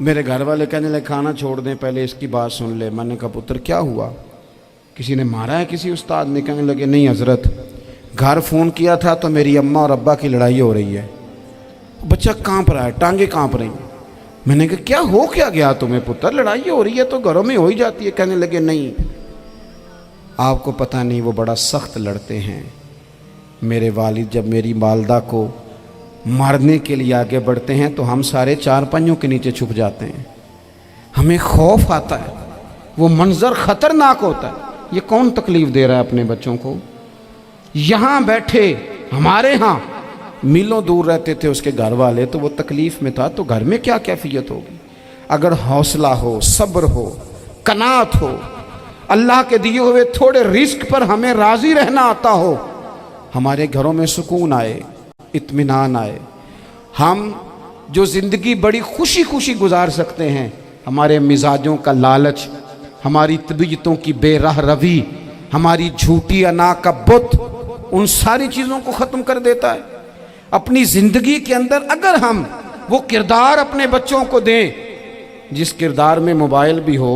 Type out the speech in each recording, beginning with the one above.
میرے گھر والے کہنے لگے کھانا چھوڑ دیں پہلے اس کی بات سن لے. میں نے کہا پتر کیا ہوا, کسی نے مارا ہے کسی استاد نے؟ کہنے لگے نہیں حضرت, گھر فون کیا تھا تو میری اماں اور ابا کی لڑائی ہو رہی ہے. بچہ کانپ رہا ہے, ٹانگیں کانپ رہی ہیں. میں نے کہا کیا ہو کیا گیا تمہیں پتر, لڑائی ہو رہی ہے تو گھروں میں ہو ہی جاتی ہے. کہنے لگے نہیں آپ کو پتہ نہیں وہ بڑا سخت لڑتے ہیں. میرے والد جب میری والدہ کو مارنے کے لیے آگے بڑھتے ہیں تو ہم سارے چار پنجوں کے نیچے چھپ جاتے ہیں, ہمیں خوف آتا ہے, وہ منظر خطرناک ہوتا ہے. یہ کون تکلیف دے رہا ہے اپنے بچوں کو؟ یہاں بیٹھے ہمارے ہاں میلوں دور رہتے تھے اس کے گھر والے, تو وہ تکلیف میں تھا, تو گھر میں کیا کیفیت ہوگی؟ اگر حوصلہ ہو, صبر ہو, قناعت ہو, اللہ کے دیے ہوئے تھوڑے رزق پر ہمیں راضی رہنا آتا ہو, ہمارے گھروں میں سکون آئے, اطمینان آئے, ہم جو زندگی بڑی خوشی خوشی گزار سکتے ہیں. ہمارے مزاجوں کا لالچ, ہماری طبیعتوں کی بے راہ روی, ہماری جھوٹی انا کا بت, ان ساری چیزوں کو ختم کر دیتا ہے. اپنی زندگی کے اندر اگر ہم وہ کردار اپنے بچوں کو دیں جس کردار میں موبائل بھی ہو,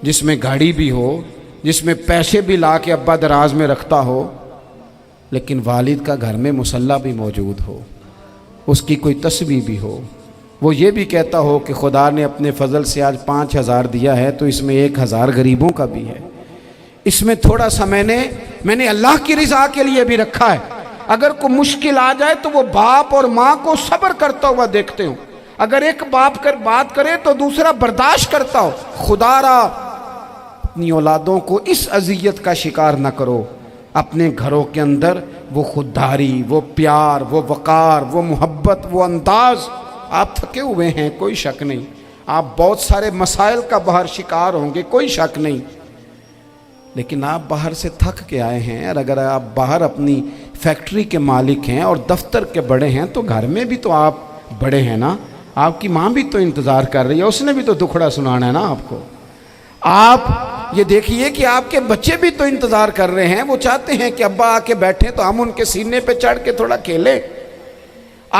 جس میں گاڑی بھی ہو, جس میں پیسے بھی لا کے ابا دراز میں رکھتا ہو, لیکن والد کا گھر میں مصلی بھی موجود ہو, اس کی کوئی تسبیح بھی ہو, وہ یہ بھی کہتا ہو کہ خدا نے اپنے فضل سے آج 5,000 دیا ہے تو اس میں 1,000 غریبوں کا بھی ہے, اس میں تھوڑا سا میں نے اللہ کی رضا کے لیے بھی رکھا ہے. اگر کوئی مشکل آ جائے تو وہ باپ اور ماں کو صبر کرتا ہوا دیکھتے ہوں. اگر ایک باپ کر بات کرے تو دوسرا برداشت کرتا ہو. خدا را اپنی اولادوں کو اس اذیت کا شکار نہ کرو. اپنے گھروں کے اندر وہ خودداری, وہ پیار, وہ وقار, وہ محبت, وہ انداز. آپ تھکے ہوئے ہیں کوئی شک نہیں, آپ بہت سارے مسائل کا باہر شکار ہوں گے کوئی شک نہیں, لیکن آپ باہر سے تھک کے آئے ہیں. اور اگر آپ باہر اپنی فیکٹری کے مالک ہیں اور دفتر کے بڑے ہیں تو گھر میں بھی تو آپ بڑے ہیں نا. آپ کی ماں بھی تو انتظار کر رہی ہے, اس نے بھی تو دکھڑا سنانا ہے نا آپ کو. آپ یہ دیکھیے کہ آپ کے بچے بھی تو انتظار کر رہے ہیں, وہ چاہتے ہیں کہ ابا آ کے بیٹھیں تو ہم ان کے سینے پہ چڑھ کے تھوڑا کھیلیں.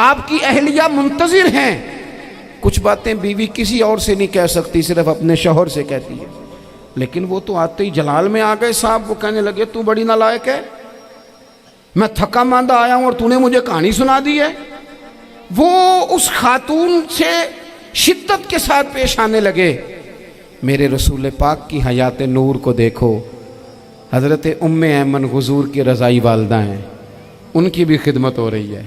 آپ کی اہلیہ منتظر ہیں. کچھ باتیں بیوی کسی اور سے نہیں کہہ سکتی, صرف اپنے شوہر سے کہتی ہے, لیکن وہ تو آتے ہی جلال میں آ گئے صاحب. وہ کہنے لگے تو بڑی نالائق ہے, میں تھکا ماندہ آیا ہوں اور تو نے مجھے کہانی سنا دی ہے. وہ اس خاتون سے شدت کے ساتھ پیش آنے لگے. میرے رسول پاک کی حیات نور کو دیکھو, حضرت ام ایمن حضور کی رضائی والدہ ہیں, ان کی بھی خدمت ہو رہی ہے.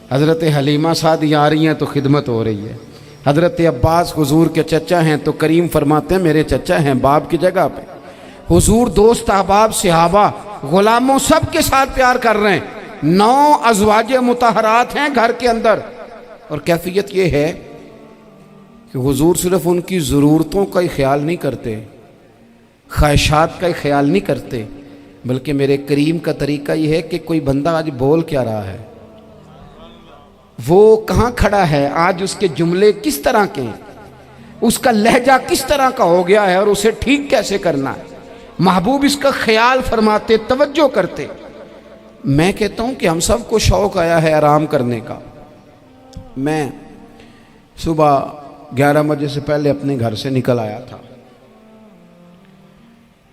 حضرت حلیمہ سعدی آ رہی ہیں تو خدمت ہو رہی ہے. حضرت عباس حضور کے چچا ہیں تو کریم فرماتے ہیں میرے چچا ہیں باپ کی جگہ پہ. حضور دوست احباب صحابہ غلاموں سب کے ساتھ پیار کر رہے ہیں. 9 ازواج مطہرات ہیں گھر کے اندر, اور کیفیت یہ ہے کہ حضور صرف ان کی ضرورتوں کا ہی خیال نہیں کرتے, خواہشات کا ہی خیال نہیں کرتے, بلکہ میرے کریم کا طریقہ یہ ہے کہ کوئی بندہ آج بول کیا رہا ہے, وہ کہاں کھڑا ہے آج, اس کے جملے کس طرح کے ہیں, اس کا لہجہ کس طرح کا ہو گیا ہے اور اسے ٹھیک کیسے کرنا ہے. محبوب اس کا خیال فرماتے, توجہ کرتے. میں کہتا ہوں کہ ہم سب کو شوق آیا ہے آرام کرنے کا. میں صبح 11 بجے سے پہلے اپنے گھر سے نکل آیا تھا,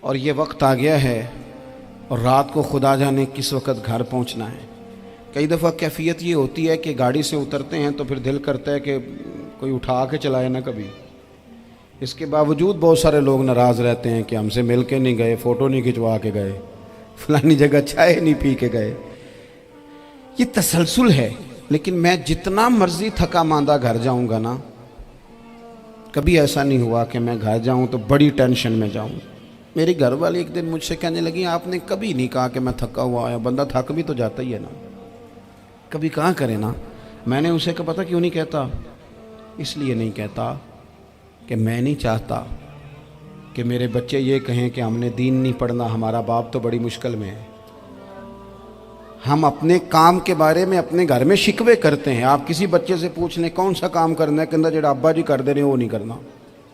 اور یہ وقت آ گیا ہے اور رات کو خدا جانے کس وقت گھر پہنچنا ہے. کئی دفعہ کیفیت یہ ہوتی ہے کہ گاڑی سے اترتے ہیں تو پھر دل کرتا ہے کہ کوئی اٹھا کے چلائے نہ کبھی. اس کے باوجود بہت سارے لوگ ناراض رہتے ہیں کہ ہم سے مل کے نہیں گئے, فوٹو نہیں کھنچوا کے گئے, فلانی جگہ چائے نہیں پی کے گئے. یہ تسلسل ہے. لیکن میں جتنا مرضی تھکا ماندہ گھر جاؤں گا نا, کبھی ایسا نہیں ہوا کہ میں گھر جاؤں تو بڑی ٹینشن میں جاؤں. میری گھر والی ایک دن مجھ سے کہنے لگی آپ نے کبھی نہیں کہا کہ میں تھکا ہوا آیا. بندہ تھک بھی تو جاتا ہی ہے نا, کبھی کہاں کرے نا. میں نے اسے کہا پتہ کیوں نہیں کہتا, اس لیے نہیں کہتا کہ میں نہیں چاہتا کہ میرے بچے یہ کہیں کہ ہم نے دین نہیں پڑھنا, ہمارا باپ تو بڑی مشکل میں ہے. ہم اپنے کام کے بارے میں اپنے گھر میں شکوے کرتے ہیں. آپ کسی بچے سے پوچھ لیں کون سا کام کرنا ہے, کہ اندر جڑا ابا جی کر دے رہے ہیں وہ نہیں کرنا.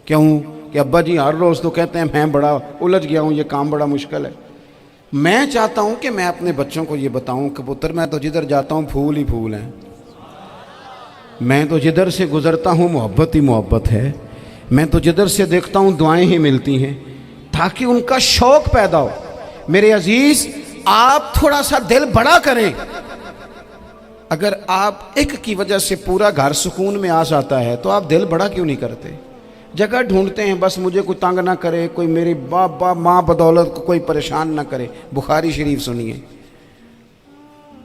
کیوں کہ ابا جی ہر روز تو کہتے ہیں میں بڑا الجھ گیا ہوں, یہ کام بڑا مشکل ہے. میں چاہتا ہوں کہ میں اپنے بچوں کو یہ بتاؤں کہ پتر میں تو جدھر جاتا ہوں پھول ہی پھول ہیں. میں تو جدھر سے گزرتا ہوں محبت ہی محبت ہے، میں تو جدھر سے دیکھتا ہوں دعائیں ہی ملتی ہیں، تاکہ ان کا شوق پیدا ہو۔ میرے عزیز، آپ تھوڑا سا دل بڑا کریں۔ اگر آپ ایک کی وجہ سے پورا گھر سکون میں آ جاتا ہے تو آپ دل بڑا کیوں نہیں کرتے؟ جگہ ڈھونڈتے ہیں بس مجھے کوئی تنگ نہ کرے، کوئی میری باپ ماں بدولت کو کوئی پریشان نہ کرے۔ بخاری شریف سنیے۔